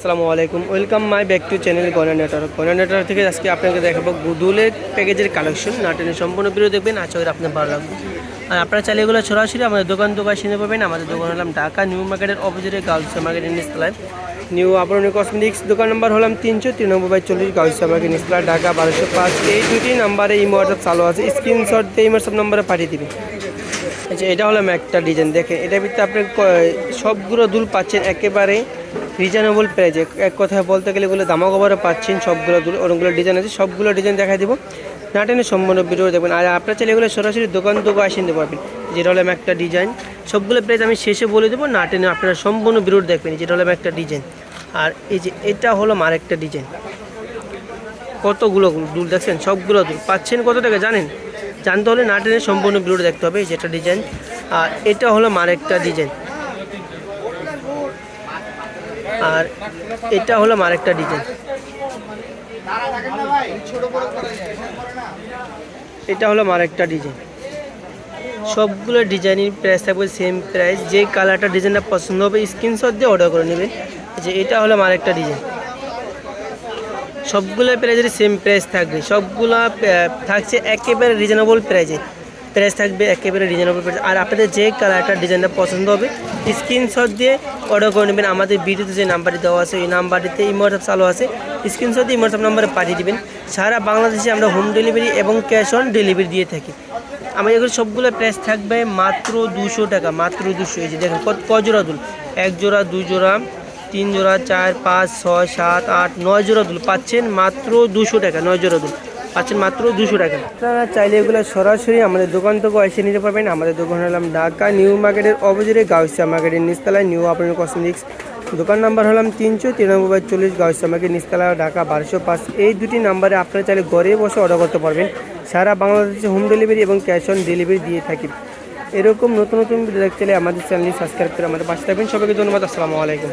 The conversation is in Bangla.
আসসালামু আলাইকুম, welcome my back to channel গয়না নেটওয়ার্ক। গয়না নেটওয়ার্ক থেকে আজকে আপনাকে দেখাবো গুদুলের প্যাকেজের কালেকশন। নাটেনের সম্পূর্ণ ভিডিও দেখবেন, আশা করি আপনার ভালো লাগবে। আর আপনারা চাইলে এগুলো সরাসরি আমাদের দোকান চিনে পাবেন। আমাদের দোকান হলাম ঢাকা নিউ মার্কেটের অপোজিটে গাউসিয়া মার্কেটের নিচতলায়। নিউ আবরণী কসমেটিক্স দোকান নম্বর হলাম 393/40 গাউসিয়া মার্কেট নিচতলা, ঢাকা 1205। এই দুটি নাম্বারে ইমো হোয়াটসঅ্যাপ চালু আছে, স্ক্রিনশট দিয়ে ইমো সব নম্বরে পাঠিয়ে দিবেন। আচ্ছা, এটা হলো একটা ডিজাইন, দেখেন এটার ভিতরে আপনি সবগুলো দুল পাচ্ছেন একেবারে রিজনেবল প্রাইজে। এক কথায় বলতে গেলে এগুলো দামা কভারে পাচ্ছেন সবগুলো দুল। অনেকগুলো ডিজাইন আছে, সবগুলো ডিজাইন দেখা দিব। নাটেনের সম্পূর্ণ ভিডিও দেখবেন। আর আপনার চাইলে এগুলো সরাসরি দোকান আসে নিতে পারবেন। যেটা হলো একটা ডিজাইন, সবগুলো প্রাইস আমি শেষে বলে দেবো। নাটেনে আপনারা সম্পূর্ণ ভিডিও দেখবেন। যেটা হলো একটা ডিজাইন, আর এই যে এটা হলো আরেকটা ডিজাইন। কতগুলো দুল দেখছেন, সবগুলো দুল পাচ্ছেন কত টাকা জানেন? জানতে হলে নাটেনের সম্পূর্ণ ভিডিও দেখতে হবে। যেটা ডিজাইন, আর এটা হলো আরেকটা ডিজাইন, আর এটা হলো আরেকটা ডিজাইন। এটা হলো আরেকটা ডিজাইন। সবগুলো ডিজাইনের প্রাইস থাকবে সেম প্রাইস। যে কালারটা ডিজাইনটা পছন্দ হবে স্ক্রিনশট দিয়ে অর্ডার করে নেবেন। যে এটা হলো আরেকটা ডিজাইন। সবগুলো প্রাইজের সেম প্রাইস থাকবে, সবগুলো থাকছে একেবারে রিজনেবল প্রাইজে। প্রাইস থাকবে একেবারে রিজনেবল প্রাইস। আর আপনাদের যে কালারটা ডিজাইনটা পছন্দ হবে স্ক্রিনশট দিয়ে অর্ডার করে নেবেন। আমাদের ভিডিওতে যে নাম্বারটি দেওয়া আছে ওই নাম্বারটিতে ইমো হোয়াটসঅ্যাপ চালু আছে, স্ক্রিনশট দিয়ে ইমো হোয়াটসঅ্যাপ নাম্বারে পাঠিয়ে দেবেন। সারা বাংলাদেশে আমরা হোম ডেলিভারি এবং ক্যাশ অন ডেলিভারি দিয়ে থাকি। আমার এগুলো সবগুলো প্রাইস থাকবে মাত্র 200 টাকা, মাত্র 200। এই যে দেখেন ক জোড়া দুল, 1 জোড়া, 2 জোড়া, 3 জোড়া, 4, 5, 6, 7, 8, 9 জোড়া দুল পাচ্ছেন মাত্র 200 টাকা। 9 জোড়া দুল পাচ্ছেন মাত্র 200 টাকা। আপনারা চাইলে এগুলো সরাসরি আমাদের দোকান থেকে এসে নিতে পারবেন। আমাদের দোকান হলাম ঢাকা নিউ মার্কেটের অপোজিটে গাউসিয়া মার্কেটের নিচতলায়, নিউ আবরণী কসমেটিক্স দোকান নাম্বার হলাম 393/40 গাউসিয়া মার্কেট নিচতলা, ঢাকা 1205। এই দুটি নাম্বারে আপনারা চাইলে ঘরে বসে অর্ডার করতে পারবেন। সারা বাংলাদেশে হোম ডেলিভারি এবং ক্যাশ অন ডেলিভারি দিয়ে থাকি। এরকম নতুন নতুন ভিডিও দেখতে চাইলে আমাদের চ্যানেলটি সাবস্ক্রাইব করে আমাদের পাশে থাকবেন। সবাইকে ধন্যবাদ, আসসালামু আলাইকুম।